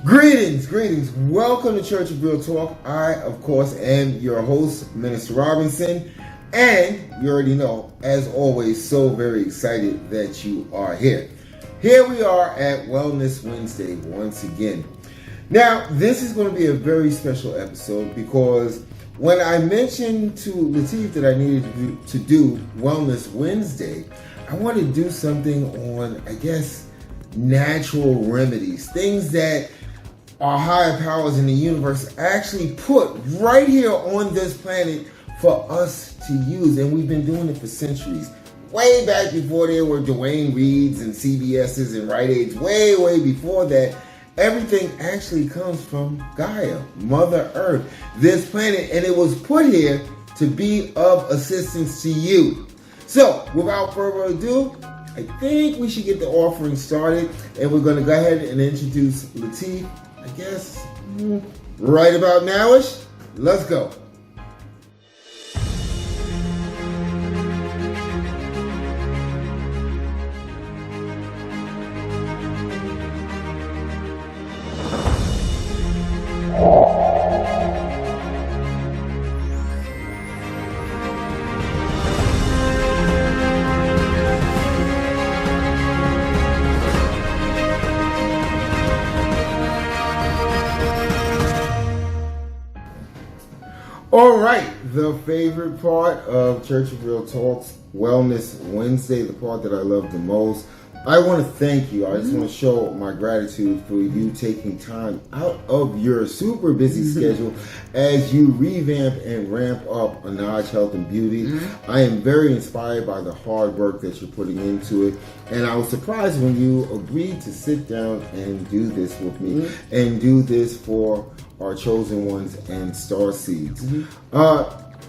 Greetings. Welcome to Church of Real Talk. I, of course, am your host, Minister Robinson. And you already know, as always, so very excited that you are here. Here we are at Wellness Wednesday once again. Now, this is going to be a very special episode because when I mentioned to Latif that I needed to do Wellness Wednesday, I wanted to do something on, natural remedies, things that our higher powers in the universe actually put right here on this planet for us to use. And we've been doing it for centuries. Way back before there were Dwayne Reeds and CBS's and Rite Aids, way before that, everything actually comes from Gaia, Mother Earth, this planet, and it was put here to be of assistance to you. So, without further ado, I think we should get the offering started, and we're going to go ahead and introduce Latif, right about nowish. Let's go. All right, the favorite part of Church of Real Talk's Wellness Wednesday, the part that I love the most. I want to thank you. I just want to show my gratitude for you taking time out of your super busy schedule as you revamp and ramp up Inoj Health and Beauty. I am very inspired by the hard work that you're putting into it. And I was surprised when you agreed to sit down and do this with me and do this for our chosen ones and star seeds.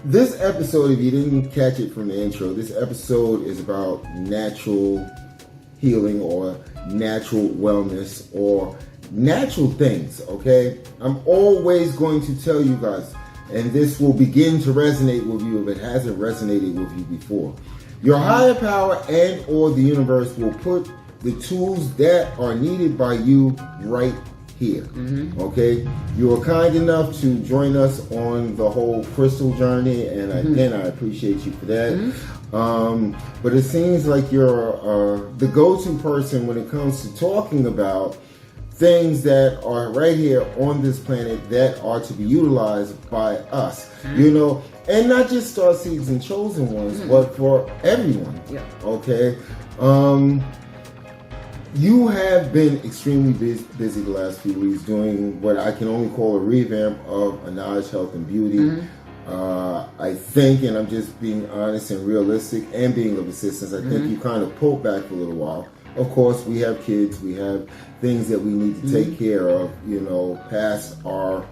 This episode, if you didn't catch it from the intro, this episode is about natural healing or natural wellness or natural things, okay? I'm always going to tell you guys, and this will begin to resonate with you if it hasn't resonated with you before. Your higher power and or the universe will put the tools that are needed by you right here, okay? You were kind enough to join us on the whole crystal journey, and again, I appreciate you for that. But it seems like you're the go-to person when it comes to talking about things that are right here on this planet that are to be utilized by us, you know, and not just star seeds and chosen ones, but for everyone, okay? You have been extremely busy the last few weeks doing what I can only call a revamp of Inoj Health and Beauty. I think, and I'm just being honest and realistic and being of assistance, I think you kind of pulled back for a little while. Of course, we have kids, we have things that we need to take care of, you know, past our,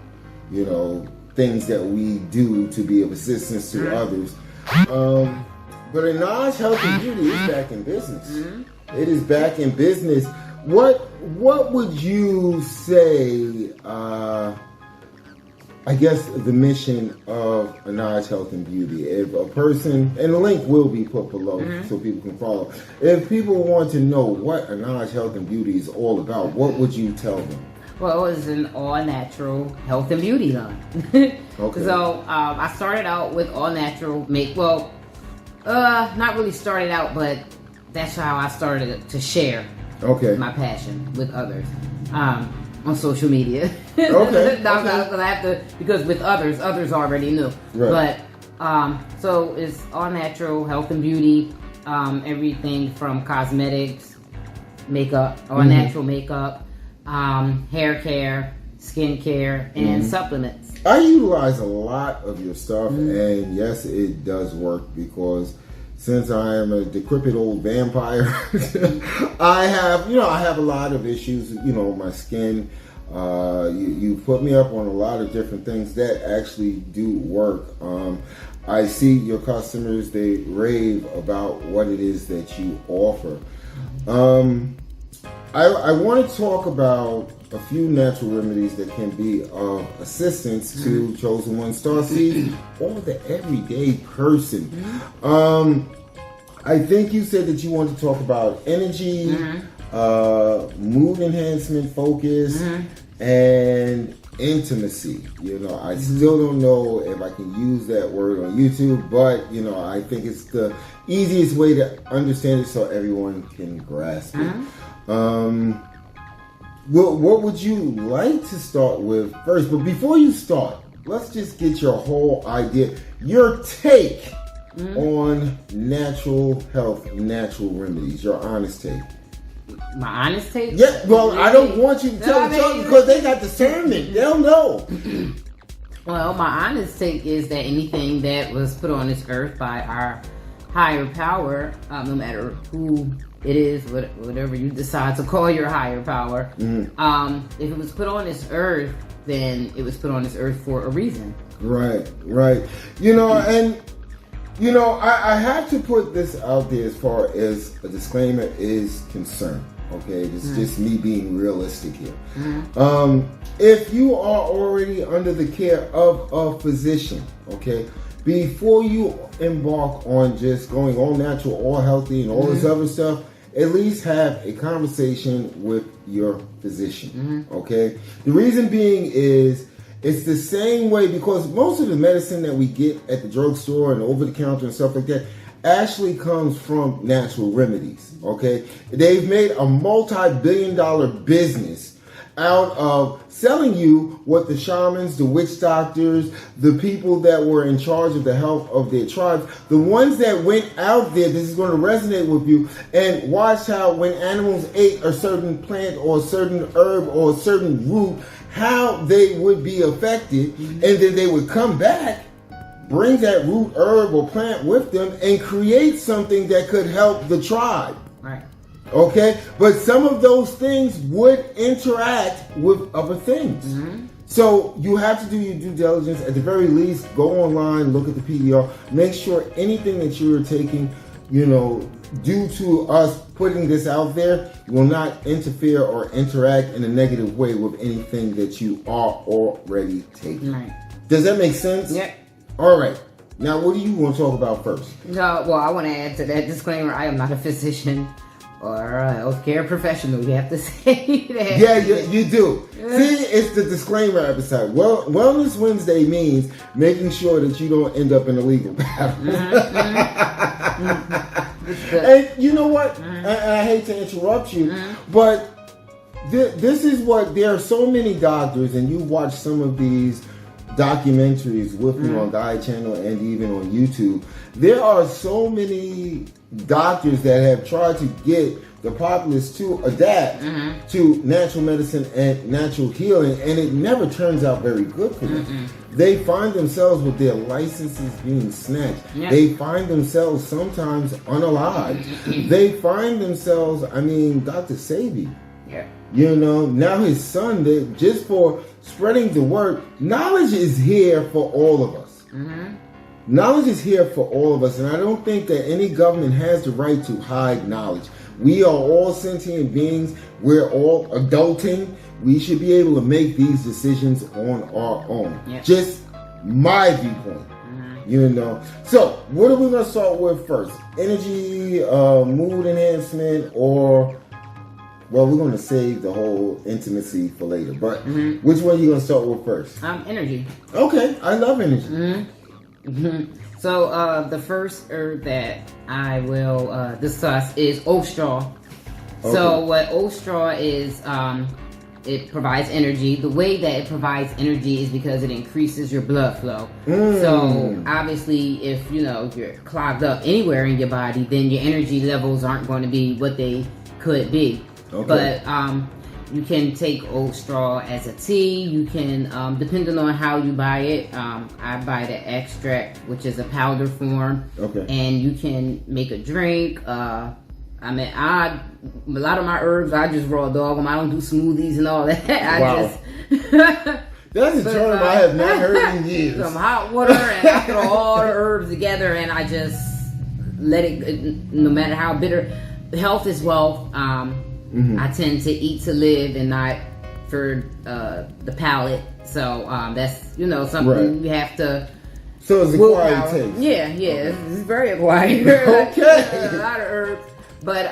you know, things that we do to be of assistance to others. But Inoj Health and Beauty is back in business. It is back in business. What would you say, the mission of Inoj Health and Beauty? If a person, and the link will be put below so people can follow. If people want to know what Inoj Health and Beauty is all about, what would you tell them? Well, it was an all-natural health and beauty line. Okay. So I started out with all-natural not really started out, but that's how I started to share my passion with others on social media. Because with others already knew. Right. But so it's all natural health and beauty, everything from cosmetics, makeup, all natural makeup, hair care, skin care, and supplements. I utilize a lot of your stuff, and yes, it does work because since I am a decrepit old vampire, I have a lot of issues, my skin. You put me up on a lot of different things that actually do work. I see your customers, they rave about what it is that you offer. I want to talk about a few natural remedies that can be of assistance to chosen one star seeds or the everyday person. I think you said that you want to talk about energy, mood enhancement, focus, and intimacy. I still don't know if I can use that word on YouTube, but I think it's the easiest way to understand it so everyone can grasp it. What would you like to start with first? But before you start, let's just get your whole idea, your take on natural health, natural remedies, your honest take. My honest take? Yeah, well, I don't want you to tell the truth because they got discernment. They'll know. Well, my honest take is that anything that was put on this earth by our higher power, no matter who it is, whatever you decide to call your higher power, if it was put on this earth, then it was put on this earth for a reason. Right. I have to put this out there as far as a disclaimer is concerned. Okay, this is just me being realistic here. If you are already under the care of a physician, okay, before you embark on just going all natural, all healthy, and all this other stuff, at least have a conversation with your physician. Okay, the reason being is it's the same way because most of the medicine that we get at the drugstore and over the counter and stuff like that actually comes from natural remedies. Okay, they've made a multi-billion-dollar business out of selling you what the shamans, the witch doctors, the people that were in charge of the health of their tribes, the ones that went out there, this is going to resonate with you, and watched how when animals ate a certain plant or a certain herb or a certain root, how they would be affected, and then they would come back, bring that root, herb, or plant with them, and create something that could help the tribe. Right. Okay? But some of those things would interact with other things. So you have to do your due diligence. At the very least, go online, look at the PDR, make sure anything that you're taking, due to us putting this out there, will not interfere or interact in a negative way with anything that you are already taking. Right. Does that make sense? Yeah. All right. Now, what do you want to talk about first? No, well, I want to add to that disclaimer. I am not a physician or a healthcare professional. You have to say that. Yeah, you do. See, it's the disclaimer episode. Well, Wellness Wednesday means making sure that you don't end up in a legal battle. And you know what? I hate to interrupt you, but this is what, there are so many doctors, and you watch some of these documentaries with me on Diet Channel and even on YouTube. There are so many doctors that have tried to get the populace to adapt to natural medicine and natural healing, and it never turns out very good for them. They find themselves with their licenses being snatched. They find themselves sometimes unalived. They find themselves, Dr. Sebi, now his son, just for spreading the word, knowledge is here for all of us. Knowledge is here for all of us, and I don't think that any government has the right to hide knowledge. We are all sentient beings. We're all adulting. We should be able to make these decisions on our own. Just my viewpoint. So, what are we going to start with first? Energy, mood enhancement, or... Well, we're going to save the whole intimacy for later. But which one are you going to start with first? Energy. Okay, I love energy. So the first herb that I will discuss is oat straw. Okay. So what oat straw is, it provides energy. The way that it provides energy is because it increases your blood flow. So obviously, if you're clogged up anywhere in your body, then your energy levels aren't going to be what they could be. Okay. But you can take oat straw as a tea. You can, depending on how you buy it, I buy the extract, which is a powder form. Okay. And you can make a drink. A lot of my herbs, I just raw dog them. I don't do smoothies and all that. That's a term I have not heard in years. Some hot water, and I throw all the herbs together, and I just let it, no matter how bitter. Health is wealth. I tend to eat to live and not for the palate. So that's something you have to. So it's acquired taste. Yeah, it's very acquired. Okay. A lot of herbs, but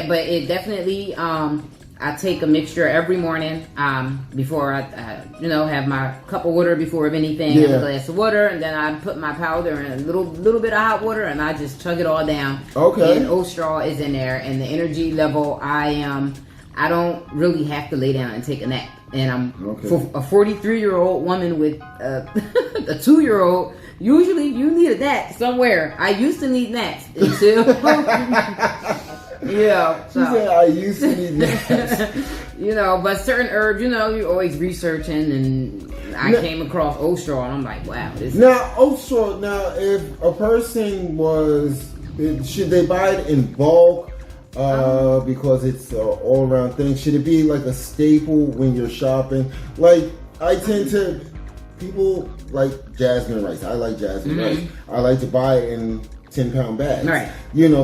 but it definitely. I take a mixture every morning before I have my cup of water before anything, have a glass of water, and then I put my powder in a little bit of hot water, and I just chug it all down. Okay. And oat straw is in there, and the energy level I don't really have to lay down and take a nap. And I'm for a 43-year-old woman with a 2-year-old. Usually, you need a nap somewhere. I used to need naps until yeah. She said I used to need naps. But certain herbs, you're always researching, and I came across oat straw, and I'm like, wow. Now, oat straw. Now, if a person should they buy it in bulk? Because it's an all-around thing. Should it be like a staple when you're shopping? Like, I tend to, people like jasmine rice. I like jasmine rice. I like to buy it in 10-pound bags. Right.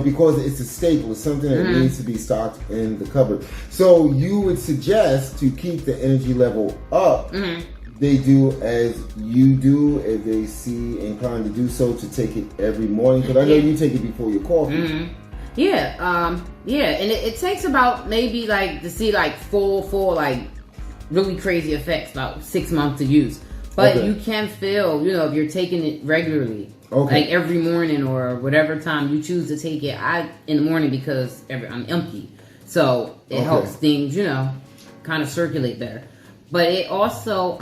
Because it's a staple. It's something that needs to be stocked in the cupboard. So you would suggest to keep the energy level up. They do as you do, if they see inclined to do so, to take it every morning. Because I know you take it before your coffee. Yeah, and it takes about maybe to see full really crazy effects about 6 months to use. But you can feel, if you're taking it regularly, like every morning or whatever time you choose to take it. In the morning because I'm empty, so it helps things, kind of circulate better. But it also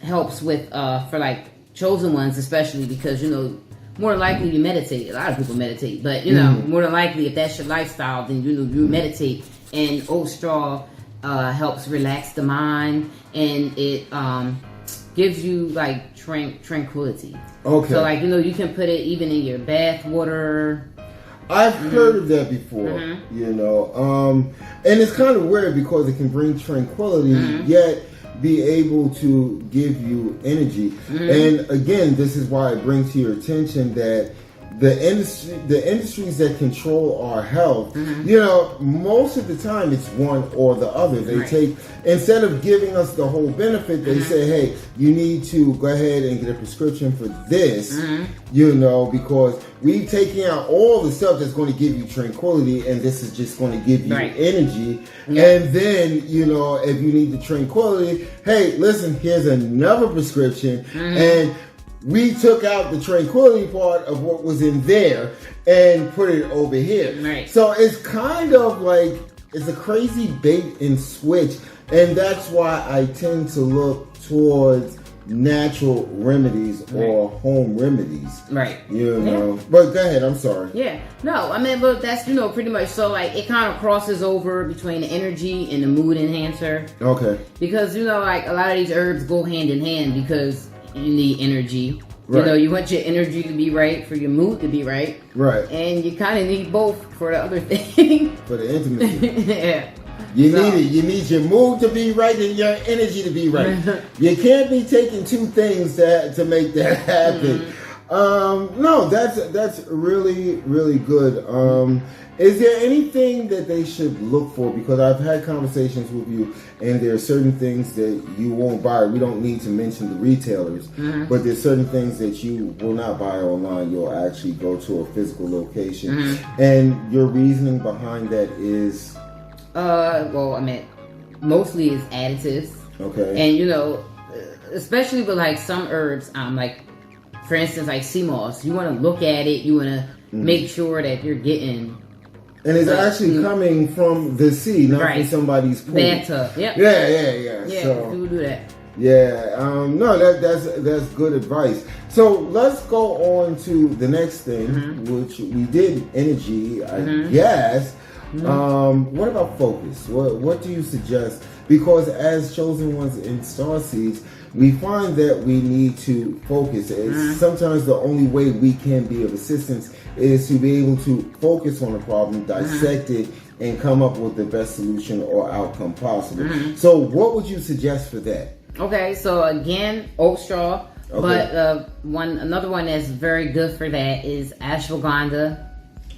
helps with for chosen ones, especially because more than likely you meditate. A lot of people meditate, but more than likely if that's your lifestyle, then you meditate. And oat straw helps relax the mind, and it gives you tranquility. Okay. So you can put it even in your bath water. I've heard of that before. And it's kind of weird because it can bring tranquility, yet be able to give you energy. And again, this is why I bring to your attention that the industries that control our health, most of the time it's one or the other. They take, instead of giving us the whole benefit, they say, hey, you need to go ahead and get a prescription for this, because we've taken out all the stuff that's going to give you tranquility, and this is just going to give you energy. And then, if you need the tranquility, hey, listen, here's another prescription, and we took out the tranquility part of what was in there and put it over here. Right. So it's kind of it's a crazy bait and switch. And that's why I tend to look towards natural remedies or home remedies. Right. But go ahead, I'm sorry. Yeah. No, but that's, pretty much so it kind of crosses over between the energy and the mood enhancer. Okay. Because, a lot of these herbs go hand in hand because you need energy. Right. You want your energy to be right for your mood to be right. Right. And you kind of need both for the other thing. For the intimacy. Yeah. You need it. You need your mood to be right and your energy to be right. You can't be taking two things to make that happen. No, that's really, really good. Is there anything that they should look for? Because I've had conversations with you, and there are certain things that you won't buy. We don't need to mention the retailers, but there's certain things that you will not buy online. You'll actually go to a physical location. And your reasoning behind that is? Mostly is additives. Okay. And, especially with some herbs, for instance, sea moss, you want to look at it, you want to make sure that you're getting... And it's actually coming from the sea, not from somebody's pool. Bathtub. Yep. Yeah. Yeah, so, people do that. Yeah. No, that's good advice. So let's go on to the next thing, which we did energy, I guess. What about focus? What do you suggest? Because as chosen ones in starseeds, we find that we need to focus. Sometimes the only way we can be of assistance is to be able to focus on a problem, dissect it, and come up with the best solution or outcome possible. So what would you suggest for that? Okay, so again, oat straw. Okay. But another one that's very good for that is ashwagandha.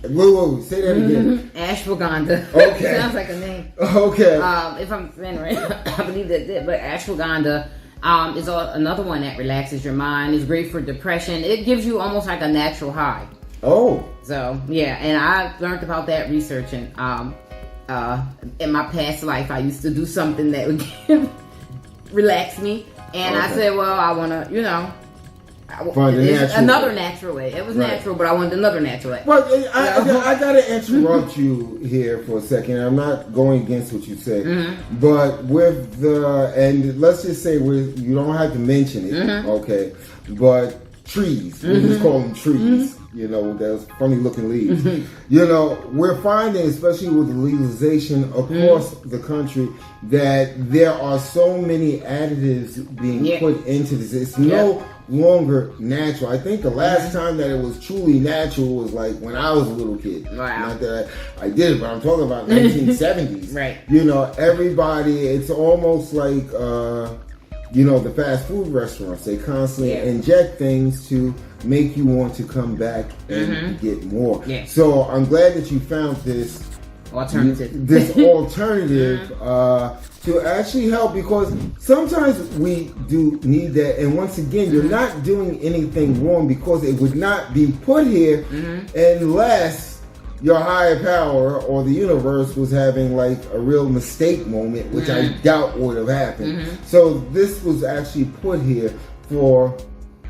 Wait, say that again. Ashwagandha. Okay. Sounds like a name. Okay. If I'm saying right, I believe that's it. But ashwagandha is another one that relaxes your mind. It's great for depression. It gives you almost like a natural high. Oh. So, yeah. And I learned about that researching. in my past life, I used to do something that would relax me. And I said, well, I want to, find another natural way. It was natural, but I wanted another natural way. Well, I got to interrupt you here for a second. I'm not going against what you said, but with and let's just say you don't have to mention it, okay? But trees, we just call them trees. Those funny looking leaves. We're finding, especially with the legalization across the country, that there are so many additives being put into this. It's no longer natural. I think the last time that it was truly natural was like when I was a little kid. Wow. Not that I did it, but I'm talking about 1970s. Right. Everybody, it's almost like, the fast food restaurants, they constantly inject things to make you want to come back and get more. Yeah. So I'm glad that you found this alternative to actually help, because sometimes we do need that. And once again, you're not doing anything wrong, because it would not be put here unless your higher power or the universe was having like a real mistake moment, which I doubt would have happened. So this was actually put here for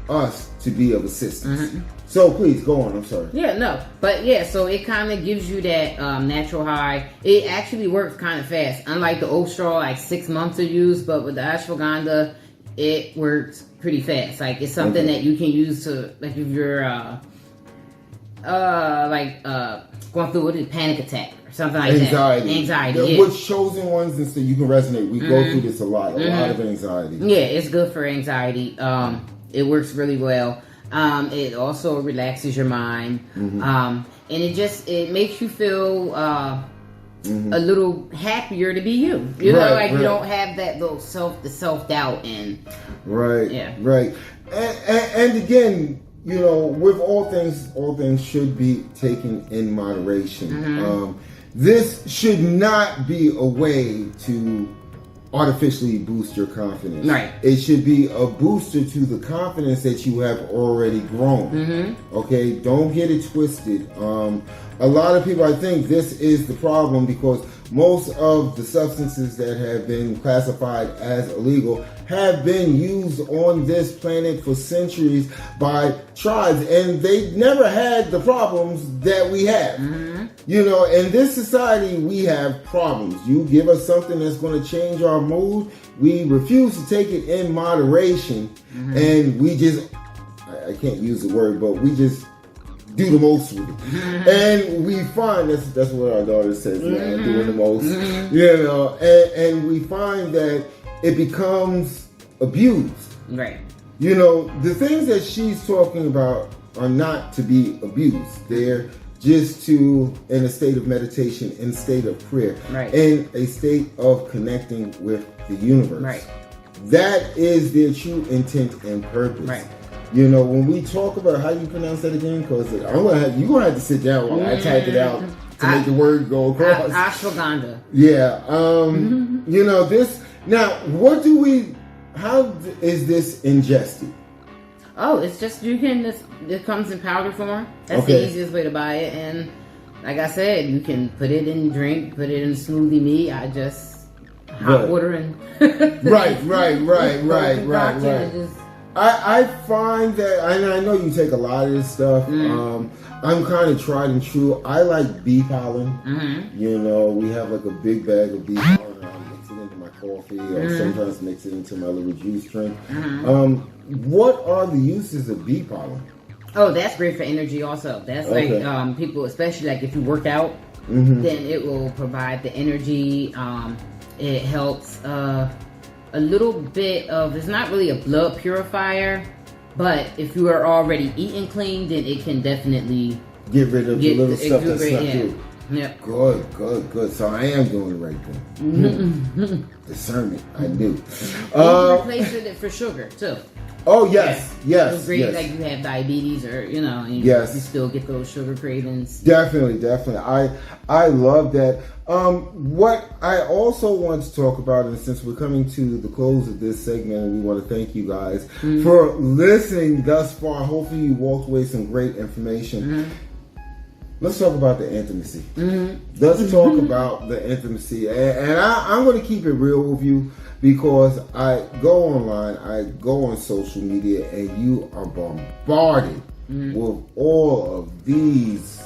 us to be of assistance. So please go on. I'm sorry. So it kind of gives you that natural high. It actually works kind of fast, unlike the oat straw, like 6 months to use. But with the ashwagandha, it works pretty fast. Like, it's something that you can use to, like, if you're going through a panic attack or something like that. Anxiety. Which chosen ones, and so you can resonate. We go through this a lot of anxiety. Yeah, it's good for anxiety. It works really well. It also relaxes your mind. And it makes you feel a little happier to be you. You don't have that little self-doubt and right. And again, with all things should be taken in moderation. This should not be a way to artificially boost your confidence. Right. It should be a booster to the confidence that you have already grown. Okay, don't get it twisted. A lot of people, I think this is the problem, because most of the substances that have been classified as illegal have been used on this planet for centuries by tribes, and they never had the problems that we have. In this society, we have problems. You give us something that's going to change our mood, we refuse to take it in moderation, and we just, I can't use the word, but we just do the most with it. And we find, that's what our daughter says now, doing the most, and we find that it becomes abused. Right. The things that she's talking about are not to be abused. They're just in a state of meditation, in a state of prayer, in a state of connecting with the universe. Right. That is their true intent and purpose. Right. When we talk about, how you pronounce that again? Because you're gonna have to sit down while I type it out to make the word go across. Ashwagandha. Yeah. This now. How is this ingested? Oh, it's just it comes in powder form. That's the easiest way to buy it, and like I said, you can put it in drink, put it in smoothie meat. I just hot water and right. I find that, I know you take a lot of this stuff. I'm kind of tried and true. I like bee pollen. We have like a big bag of bee pollen. I mix it into my coffee, or sometimes mix it into my little juice drink. What are the uses of bee pollen? Oh, that's great for energy also. That's like people, especially like if you work out, then it will provide the energy. It helps a little bit of, it's not really a blood purifier, but if you are already eating clean, then it can definitely get rid of the little stuff that's not good. Yep. Good. So I am doing the right thing. Discernment, I do. You replace it for sugar too. Oh yes. It's great, like you have diabetes or you still get those sugar cravings. Definitely. I love that. What I also want to talk about, and since we're coming to the close of this segment, we want to thank you guys for listening thus far. Hopefully you walked away with some great information. let's talk about the intimacy. Let's talk about the intimacy. And I'm going to keep it real with you because I go online, I go on social media, and you are bombarded with all of these.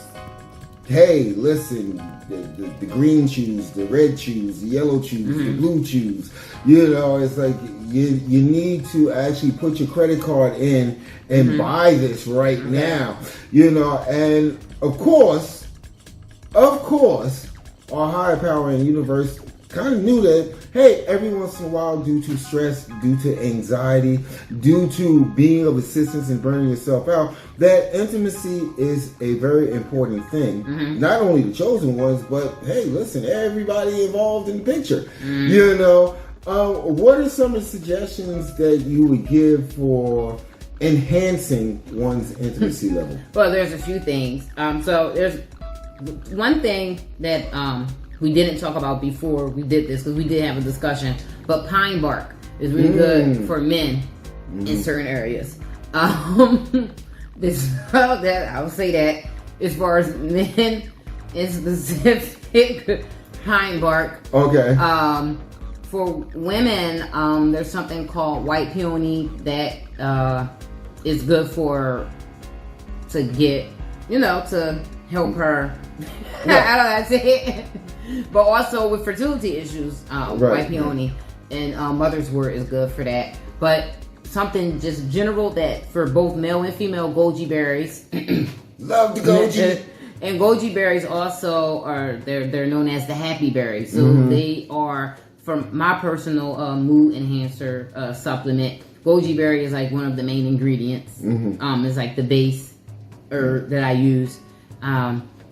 Hey, listen, the green shoes, the red shoes, the yellow shoes, the blue shoes. You know, it's like you need to actually put your credit card in and buy this right now. You know, and of course, our higher power in the universe kind of knew that, hey, every once in a while, due to stress, due to anxiety, due to being of assistance and burning yourself out, that intimacy is a very important thing. Not only the chosen ones, but hey, listen, everybody involved in the picture. You know, what are some of the suggestions that you would give for enhancing one's intimacy level? Well, there's a few things. So there's one thing that we didn't talk about before we did this, because we did have a discussion, but pine bark is really good for men in certain areas. I would say that as far as men in specific, pine bark. Okay. For women, there's something called white peony that is good to get, to help her. I don't know how to say it. But also with fertility issues, white peony and mother's wort is good for that. But something just general that for both male and female, goji berries. Love the goji. And goji berries also they're known as the happy berries. So they are, from my personal mood enhancer supplement, goji berry is like one of the main ingredients. It's like the base herb that I use.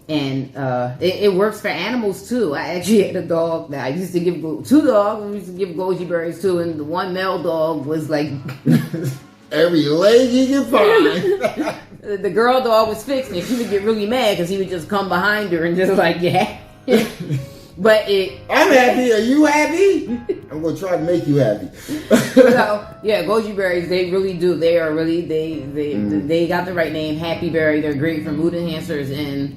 And it works for animals too. I actually had a dog that I used to give, two dogs we used to give goji berries to, and the one male dog was like every leg you can find. The girl dog was fixed, and she would get really mad because he would just come behind her and just like, But I'm happy. Are you happy? I'm gonna try to make you happy. So yeah, goji berries, they really do. They are really they got the right name, happy berry. They're great for mood enhancers and.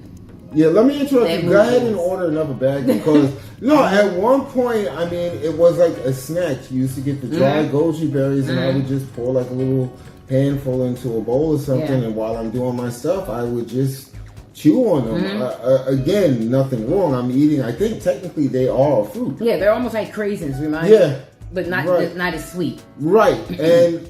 Yeah, let me interrupt you. Go ahead and order another bag because at one point, I mean, it was like a snack. You used to get the dried goji berries, and I would just pour like a little handful into a bowl or something, and while I'm doing my stuff, I would just chew on them. Again, nothing wrong. I'm eating. I think technically they are a fruit. Yeah, they're almost like craisins, remind me. But not as sweet. Right. And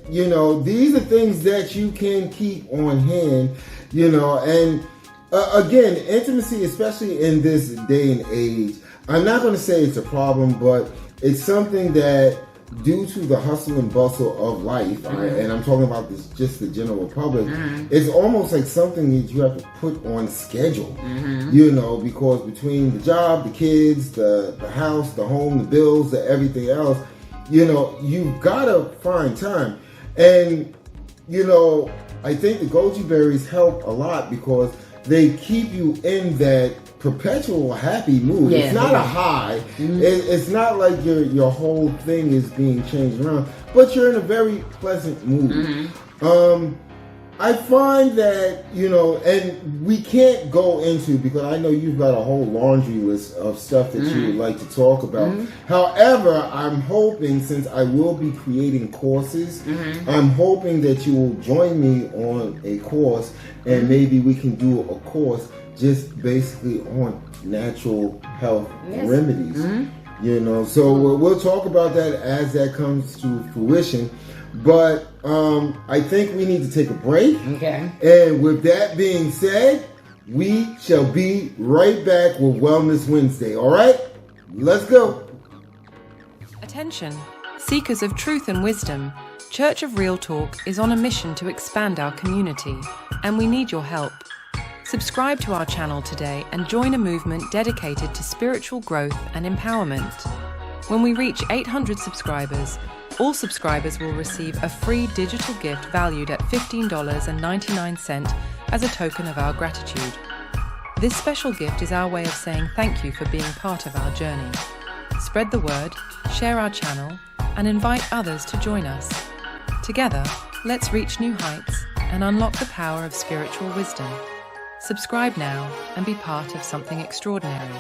these are things that you can keep on hand. And. Again, intimacy, especially in this day and age, I'm not going to say it's a problem, but it's something that, due to the hustle and bustle of life, and I'm talking about this just the general public, it's almost like something that you have to put on schedule, because between the job, the kids, the house, the home, the bills, the everything else, you've got to find time. And, I think the goji berries help a lot because they keep you in that perpetual happy mood. It's not a high. It's not like your whole thing is being changed around, but you're in a very pleasant mood. I find that, and we can't go into, because I know you've got a whole laundry list of stuff that you would like to talk about. However, I'm hoping, since I will be creating courses, I'm hoping that you will join me on a course, and maybe we can do a course just basically on natural health remedies. So we'll talk about that as that comes to fruition. But I think we need to take a break. Okay. And with that being said, we shall be right back with Wellness Wednesday. All right? Let's go. Attention, seekers of truth and wisdom. Church of Real Talk is on a mission to expand our community, and we need your help. Subscribe to our channel today and join a movement dedicated to spiritual growth and empowerment. When we reach 800 subscribers, all subscribers will receive a free digital gift valued at $15.99 as a token of our gratitude. This special gift is our way of saying thank you for being part of our journey. Spread the word, share our channel, and invite others to join us. Together, let's reach new heights and unlock the power of spiritual wisdom. Subscribe now and be part of something extraordinary.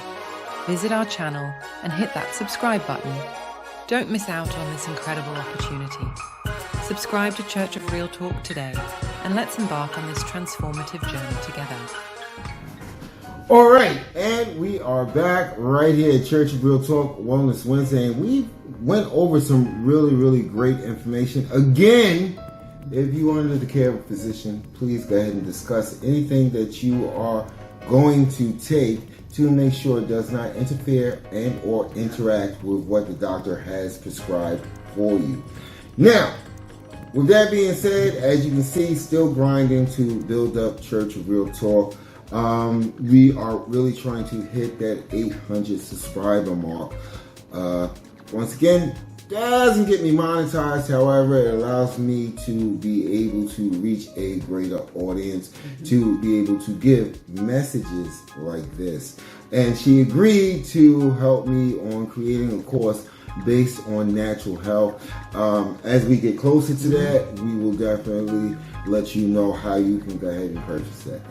Visit our channel and hit that subscribe button. Don't miss out on this incredible opportunity. Subscribe to Church of Real Talk today and let's embark on this transformative journey together. All right, and we are back right here at Church of Real Talk Wellness Wednesday, and we went over some really great information. Again, if you are under the care of a physician, please go ahead and discuss anything that you are going to take to make sure it does not interfere and or interact with what the doctor has prescribed for you. Now, with that being said, as you can see, still grinding to build up Church of Real Talk. We are really trying to hit that 800 subscriber mark. Once again, doesn't get me monetized. However, it allows me to be able to reach a greater audience, to be able to give messages like this. And she agreed to help me on creating a course based on natural health. As we get closer to that, we will definitely let you know how you can go ahead and purchase that.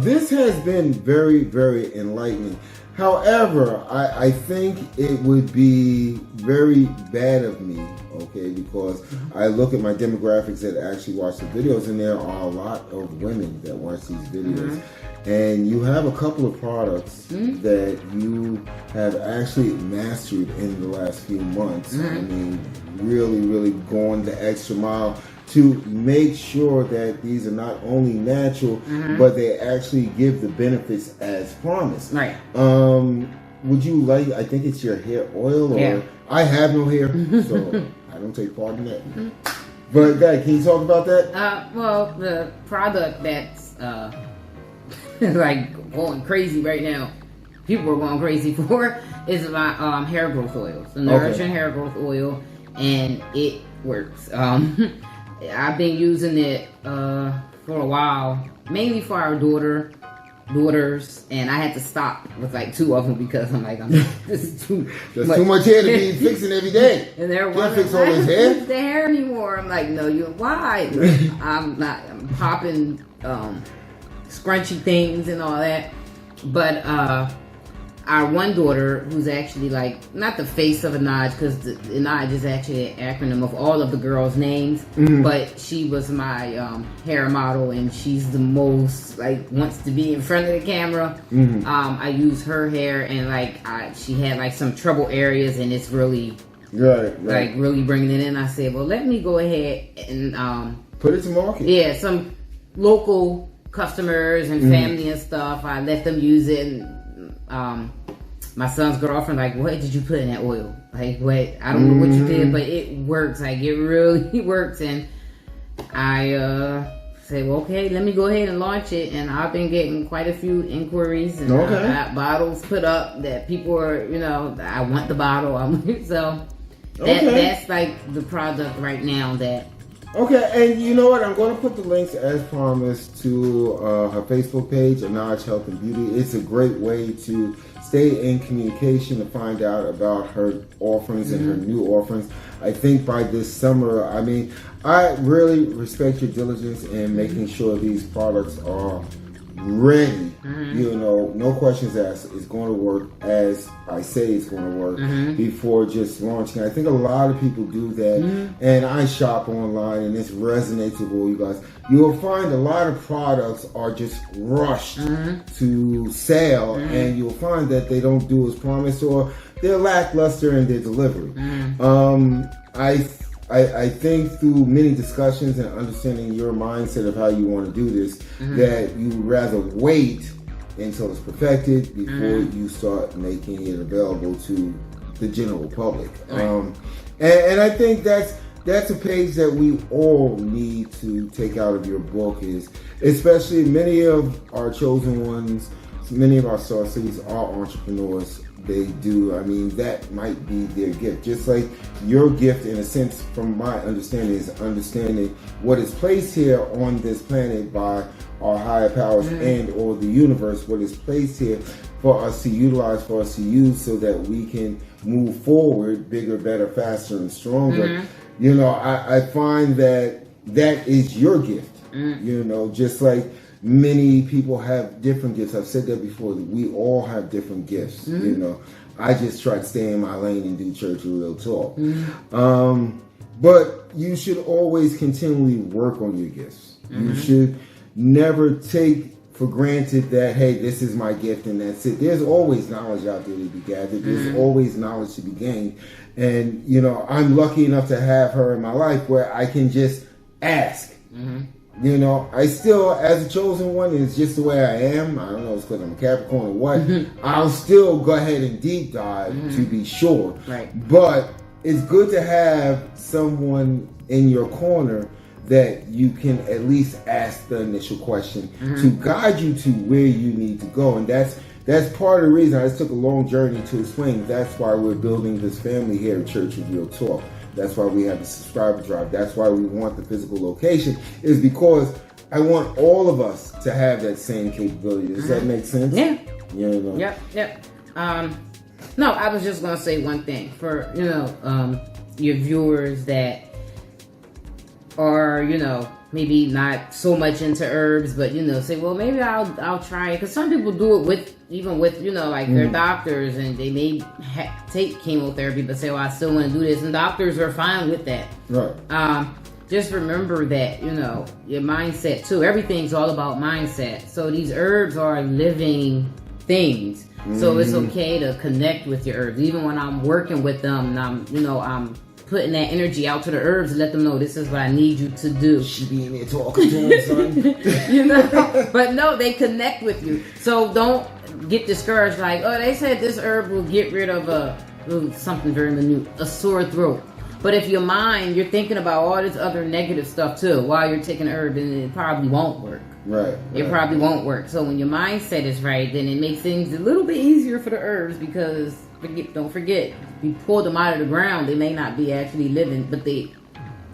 This has been very enlightening. However, I think it would be very bad of me, okay, because I look at my demographics that actually watch the videos, and there are a lot of women that watch these videos. And you have a couple of products that you have actually mastered in the last few months. I mean, really going the extra mile to make sure that these are not only natural, but they actually give the benefits as promised. Right. Would you like, I think it's your hair oil, or Yeah. I have no hair, so I don't take part in that. But guys, can you talk about that? Well, the product that's like going crazy right now, people are going crazy for, is my hair growth oil. The Nourishing Hair Growth Oil, and it works. I've been using it for a while, mainly for our daughters, and I had to stop with like 2 of them because I'm like, this is too There's much. too much hair to be fixing every day. And they're Can't wondering, fix all I this don't hair. fix the hair anymore. I'm like, no, why? I'm popping scrunchy things and all that. But our one daughter, who's actually like, not the face of Inoj, because Inoj is actually an acronym of all of the girls' names, but she was my hair model, and she's the most, like, wants to be in front of the camera. I use her hair, and like, she had like some trouble areas, and it's really, like, really bringing it in. I said, well, let me go ahead and put it to market. Yeah, some local customers and family and stuff, I let them use it. And, my son's girlfriend, like, what did you put in that oil? Like, what? I don't know what you did, but it works. Like, it really works. And I said, well, okay, let me go ahead and launch it. And I've been getting quite a few inquiries, and I got bottles put up that people are, I want the bottle. So that's like the product right now that. Okay, and you know what? I'm going to put the links as promised to her Facebook page, Inoj Health and Beauty. It's a great way to stay in communication to find out about her offerings and her new offerings. I think by this summer, I mean, I really respect your diligence in making sure these products are ready. No questions asked. It's going to work as I say it's going to work before just launching. I think a lot of people do that, and I shop online, and this resonates with all you guys. You will find a lot of products are just rushed to sell, and you'll find that they don't do as promised, or they're lackluster in their delivery. I think through many discussions and understanding your mindset of how you want to do this, that you would rather wait until it's perfected before you start making it available to the general public. And I think that's a page that we all need to take out of your book, is especially many of our chosen ones, many of our star cities are entrepreneurs. They do. I mean, that might be their gift. Just like your gift, in a sense, from my understanding, is understanding what is placed here on this planet by our higher powers and or the universe, what is placed here for us to utilize, for us to use, so that we can move forward bigger, better, faster, and stronger. I find that is your gift. You know, just like many people have different gifts. I've said that before. We all have different gifts. You know, I just try to stay in my lane and do church and real talk. But you should always continually work on your gifts. You should never take for granted that, hey, this is my gift and that's it. There's always knowledge out there to be gathered. There's always knowledge to be gained. And, you know, I'm lucky enough to have her in my life where I can just ask. You know, I still, as a chosen one, it's just the way I am. I don't know if it's because I'm a Capricorn or what. I'll still go ahead and deep dive to be sure. Right. But it's good to have someone in your corner that you can at least ask the initial question to guide you to where you need to go. And that's part of the reason I just took a long journey to explain. That's why we're building this family here at Church of Real Talk. That's why we have the subscriber drive. That's why we want the physical location, is because I want all of us to have that same capability. Does that make sense? Yeah. You know? Yep. No, I was just going to say one thing for, you know, your viewers that are, you know, maybe not so much into herbs, but, you know, say, well, maybe I'll try it. Because some people do it with, even with, you know, like their doctors, and they may take chemotherapy, but say, well, I still want to do this. And doctors are fine with that. Right. Just remember that, you know, your mindset too. Everything's all about mindset. So these herbs are living things. So it's okay to connect with your herbs. Even when I'm working with them and I'm putting that energy out to the herbs to let them know this is what I need you to do. She be in there talking to him, son. You know? But no, they connect with you. So don't get discouraged like, oh, they said this herb will get rid of something very minute, a sore throat. But if your mind, you're thinking about all this other negative stuff too while you're taking herb, then it probably won't work. Right. It probably won't work. So when your mindset is right, then it makes things a little bit easier for the herbs, because don't forget, you pull them out of the ground, they may not be actually living, but they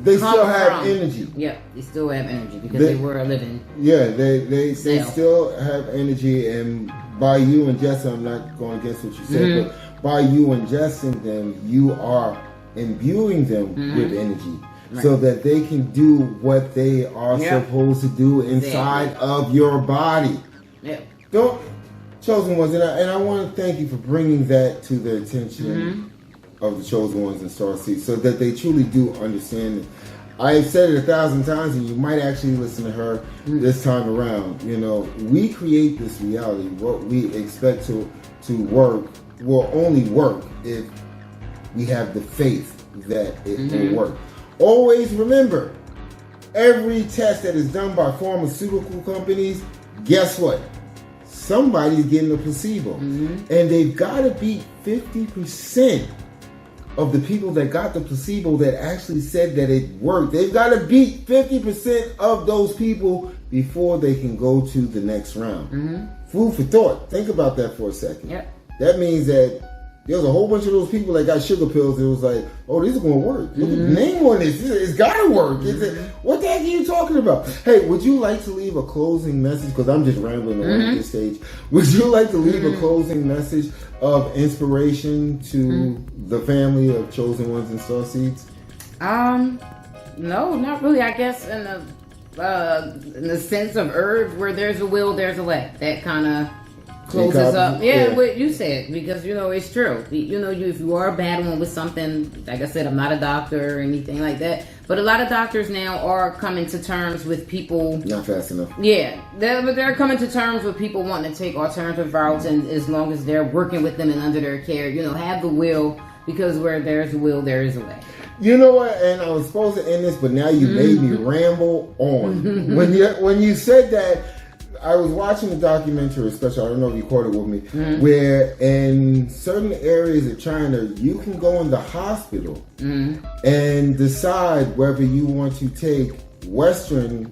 still have energy. Yep, they still have energy because they were a living. Yeah, they still have energy, and by you ingesting, I'm not going against what you said, but by you ingesting them, you are imbuing them with energy. Right. So that they can do what they are supposed to do inside of your body. Yeah. Chosen ones, and I want to thank you for bringing that to the attention of the chosen ones and Star Seeds, so that they truly do understand it. I've said it 1,000 times, and you might actually listen to her this time around. You know, we create this reality. What we expect to work will only work if we have the faith that it will work. Always remember, every test that is done by pharmaceutical companies, guess what? Somebody's getting a placebo. And they've got to beat 50% of the people that got the placebo that actually said that it worked. They've got to beat 50% of those people before they can go to the next round. Food for thought. Think about that for a second. Yep. That means that there's a whole bunch of those people that got sugar pills. It was like, oh, these are going to work. Look at the name on this. It's got to work. What the heck are you talking about? Hey, would you like to leave a closing message? Because I'm just rambling on at this stage. Would you like to leave a closing message of inspiration to the family of Chosen Ones and Star Seeds? No, not really. I guess in the sense of herbs, where there's a will, there's a way. That kind of closes up. What you said, because, you know, it's true. You know, if you are battling with something, like I said, I'm not a doctor or anything like that, but a lot of doctors now are coming to terms with people. Not fast enough. Yeah, they're coming to terms with people wanting to take alternative routes, and as long as they're working with them and under their care, you know, have the will, because where there's a will, there is a way. You know what? And I was supposed to end this, but now you made me ramble on. When you said that, I was watching a documentary, especially, I don't know if you caught it with me, where in certain areas of China, you can go in the hospital and decide whether you want to take Western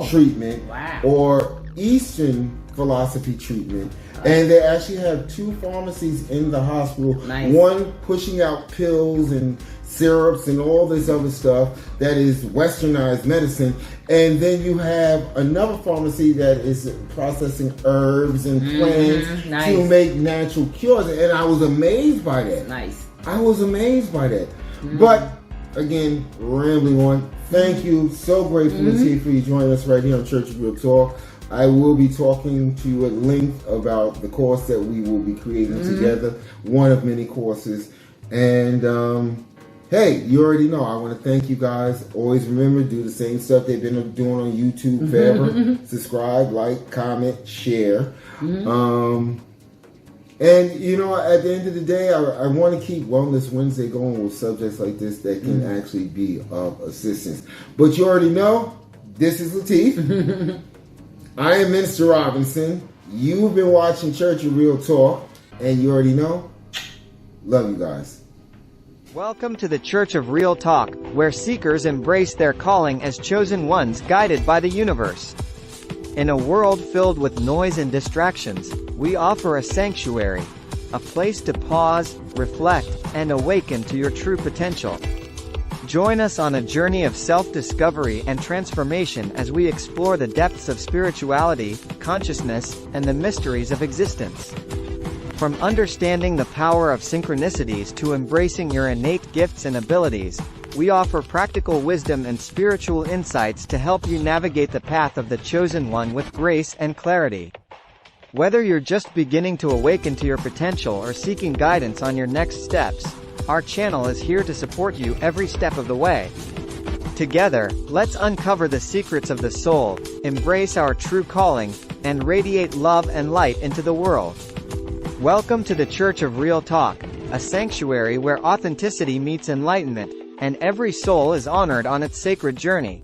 treatment or Eastern philosophy treatment. And they actually have 2 pharmacies in the hospital. Nice. One pushing out pills and syrups and all this other stuff that is westernized medicine. And then you have another pharmacy that is processing herbs and plants to make natural cures. And I was amazed by that. Nice. I was amazed by that. But again, rambling on. Thank you. So grateful, Latif, for you joining us right here on Church of Real Talk. I will be talking to you at length about the course that we will be creating together, one of many courses. And hey, you already know, I want to thank you guys. Always remember, do the same stuff they've been doing on YouTube forever. Subscribe, like, comment, share. And, you know, at the end of the day, I want to keep Wellness Wednesday going with subjects like this that can actually be of assistance. But you already know, this is Latif. I am Minister Robinson. You've been watching Church of Real Talk. And you already know, love you guys. Welcome to the Church of Real Talk, where seekers embrace their calling as chosen ones guided by the universe. In a world filled with noise and distractions, we offer a sanctuary, a place to pause, reflect, and awaken to your true potential. Join us on a journey of self-discovery and transformation as we explore the depths of spirituality, consciousness, and the mysteries of existence. From understanding the power of synchronicities to embracing your innate gifts and abilities, we offer practical wisdom and spiritual insights to help you navigate the path of the chosen one with grace and clarity. Whether you're just beginning to awaken to your potential or seeking guidance on your next steps, our channel is here to support you every step of the way. Together, let's uncover the secrets of the soul, embrace our true calling, and radiate love and light into the world. Welcome to the Church of Real Talk, a sanctuary where authenticity meets enlightenment, and every soul is honored on its sacred journey.